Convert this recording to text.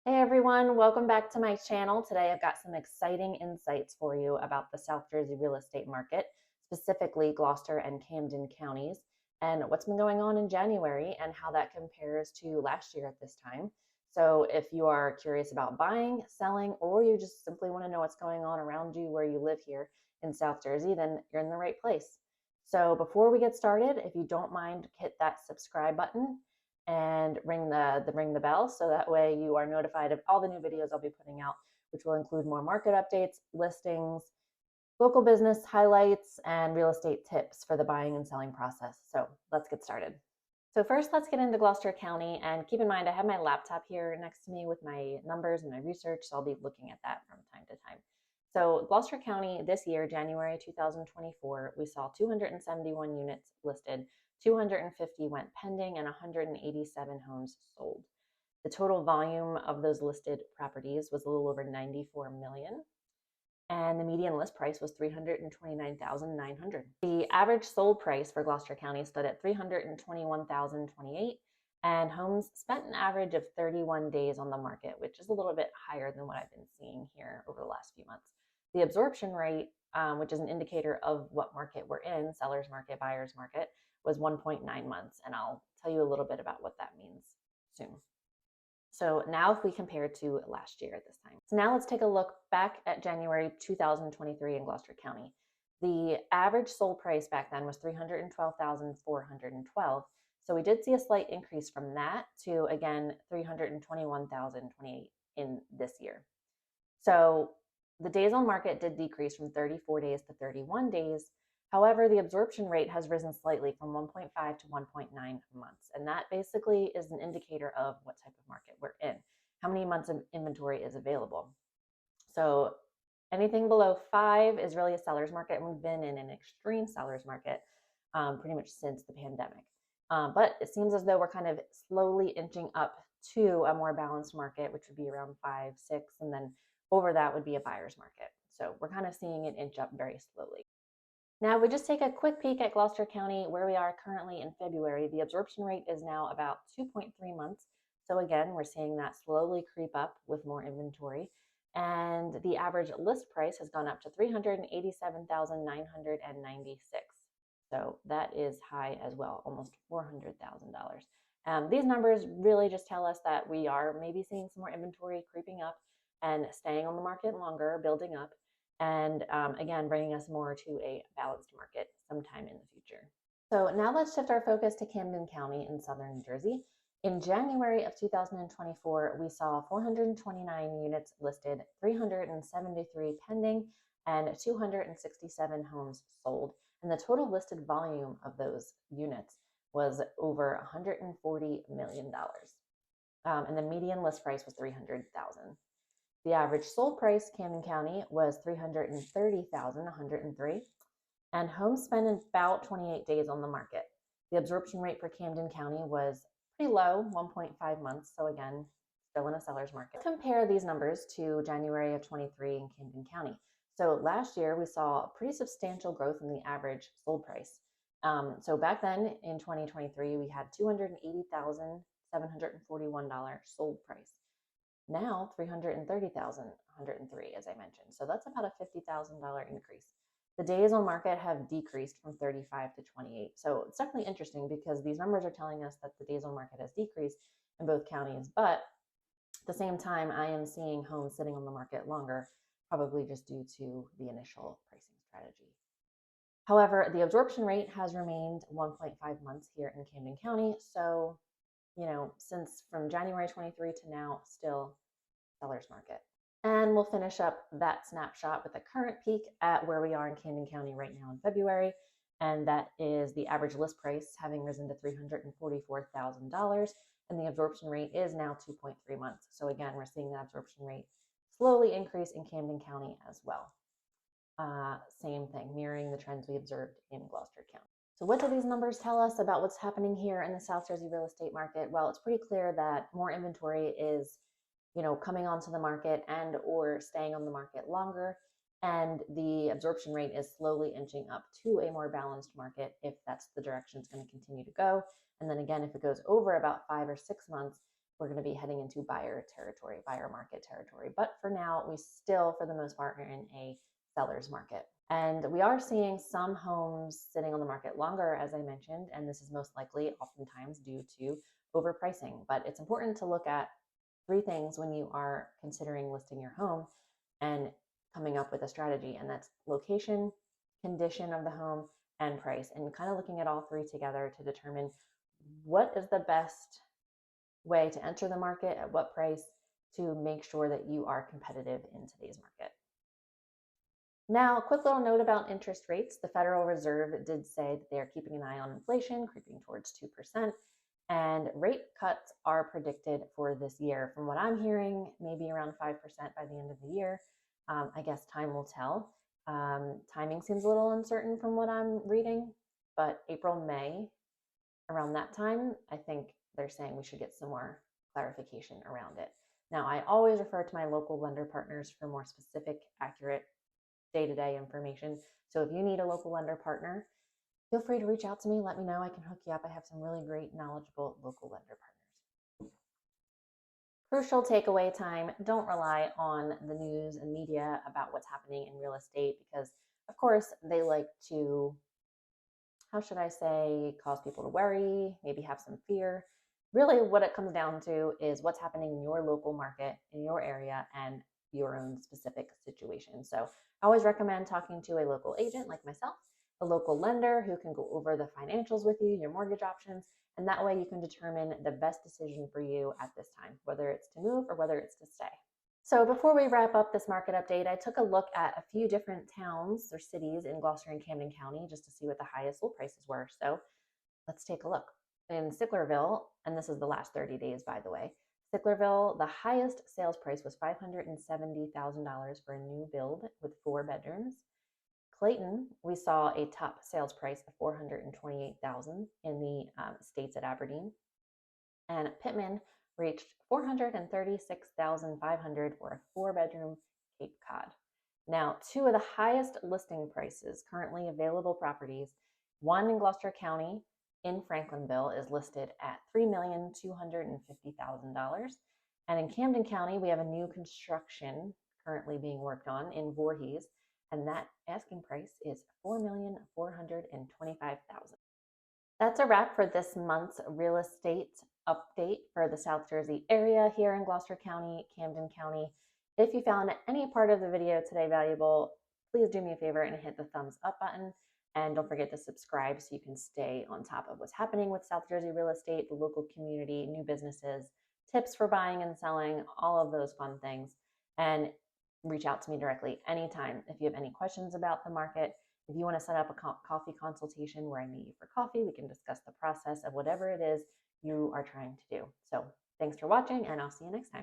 Hey everyone, welcome back to my channel. Today I've got some exciting insights for you about the South Jersey real estate market, specifically Gloucester and Camden counties, and what's been going on in January and how that compares to last year at this time. So if you are curious about buying, selling, or you just simply want to know what's going on around you where you live here in South Jersey, then you're in the right place. So before we get started, if you don't mind, hit that subscribe button and ring the bell so that way you are notified of all the new videos I'll be putting out, which will include more market updates, listings, local business highlights, and real estate tips for the buying and selling process. So let's get started. So first, let's get into Gloucester County, and keep in mind I have my laptop here next to me with my numbers and my research, so I'll be looking at that from time to time. So Gloucester County this year, January 2024, we saw 271 units listed, 250 went pending, and 187 homes sold. The total volume of those listed properties was a little over 94 million, and the median list price was $329,900. The average sold price for Gloucester County stood at $321,028, and homes spent an average of 31 days on the market, which is a little bit higher than what I've been seeing here over the last few months. The absorption rate, which is an indicator of what market we're in, seller's market, buyer's market, was 1.9 months, and I'll tell you a little bit about what that means soon. So now if we compare to last year at this time. So now let's take a look back at January 2023 in Gloucester County. The average sold price back then was $312,412. So we did see a slight increase from that to, again, $321,028 in this year. So the days on market did decrease from 34 days to 31 days. However, the absorption rate has risen slightly from 1.5 to 1.9 months. And that basically is an indicator of what type of market we're in. How many months of inventory is available? So anything below 5 is really a seller's market. And we've been in an extreme seller's market pretty much since the pandemic. But it seems as though we're kind of slowly inching up to a more balanced market, which would be around 5, 6, and then over that would be a buyer's market. So we're kind of seeing it inch up very slowly. Now, if we just take a quick peek at Gloucester County, where we are currently in February, the absorption rate is now about 2.3 months. So again, we're seeing that slowly creep up with more inventory. And the average list price has gone up to $387,996. So that is high as well, almost $400,000. These numbers really just tell us that we are maybe seeing some more inventory creeping up and staying on the market longer, building up, and again, bringing us more to a balanced market sometime in the future. So now let's shift our focus to Camden County in southern New Jersey. In January of 2024, we saw 429 units listed, 373 pending, and 267 homes sold. And the total listed volume of those units was over $140 million. And the median list price was $300,000. The average sold price, Camden County, was $330,103, and homes spent about 28 days on the market. The absorption rate for Camden County was pretty low, 1.5 months, so again, still in a seller's market. Let's compare these numbers to January of 23 in Camden County. So last year, we saw a pretty substantial growth in the average sold price. So back then, in 2023, we had $280,741 sold price. Now $330,103, as I mentioned. So that's about a $50,000 increase. The days on market have decreased from 35 to 28. So it's definitely interesting because these numbers are telling us that the days on market has decreased in both counties. But at the same time, I am seeing homes sitting on the market longer, probably just due to the initial pricing strategy. However, the absorption rate has remained 1.5 months here in Camden County. So since from January 23 to now, still seller's market. And we'll finish up that snapshot with a current peek at where we are in Camden County right now in February. And that is the average list price having risen to $344,000. And the absorption rate is now 2.3 months. So again, we're seeing that absorption rate slowly increase in Camden County as well. Same thing, mirroring the trends we observed in Gloucester County. So what do these numbers tell us about what's happening here in the South Jersey real estate market? Well, it's pretty clear that more inventory is, coming onto the market and or staying on the market longer. And the absorption rate is slowly inching up to a more balanced market if that's the direction it's going to continue to go. And then again, if it goes over about 5 or 6 months, we're going to be heading into buyer territory, buyer market territory. But for now, we still, for the most part, are in a seller's market. And we are seeing some homes sitting on the market longer, as I mentioned, and this is most likely oftentimes due to overpricing. But it's important to look at three things when you are considering listing your home and coming up with a strategy, and that's location, condition of the home, and price, and kind of looking at all three together to determine what is the best way to enter the market, at what price, to make sure that you are competitive in today's market. Now, a quick little note about interest rates. The Federal Reserve did say that they are keeping an eye on inflation, creeping towards 2%, and rate cuts are predicted for this year. From what I'm hearing, maybe around 5% by the end of the year. I guess time will tell. Timing seems a little uncertain from what I'm reading, but April, May, around that time, I think they're saying we should get some more clarification around it. Now, I always refer to my local lender partners for more specific, accurate, day-to-day information. So if you need a local lender partner, feel free to reach out to me. Let me know. I can hook you up. I have some really great, knowledgeable local lender partners. Crucial takeaway time. Don't rely on the news and media about what's happening in real estate because, of course, they like to, how should I say, cause people to worry, maybe have some fear. Really, what it comes down to is what's happening in your local market, in your area, and your own specific situation. So I always recommend talking to a local agent like myself, a local lender who can go over the financials with you, your mortgage options, and that way you can determine the best decision for you at this time, whether it's to move or whether it's to stay. So before we wrap up this market update, I took a look at a few different towns or cities in Gloucester and Camden County just to see what the highest sold prices were. So let's take a look. In Sicklerville, and this is the last 30 days, by the way, Sicklerville, the highest sales price was $570,000 for a new build with 4 bedrooms. Clayton, we saw a top sales price of $428,000 in the Estates at Aberdeen, and Pittman reached $436,500 for a 4-bedroom Cape Cod. Now, 2 of the highest listing prices currently available properties, one in Gloucester County in Franklinville is listed at $3,250,000. And in Camden County, we have a new construction currently being worked on in Voorhees, and that asking price is $4,425,000. That's a wrap for this month's real estate update for the South Jersey area here in Gloucester County, Camden County. If you found any part of the video today valuable, please do me a favor and hit the thumbs up button. And don't forget to subscribe so you can stay on top of what's happening with South Jersey real estate, the local community, new businesses, tips for buying and selling, all of those fun things. And reach out to me directly anytime if you have any questions about the market. If you want to set up a coffee consultation where I meet you for coffee, we can discuss the process of whatever it is you are trying to do. So thanks for watching, and I'll see you next time.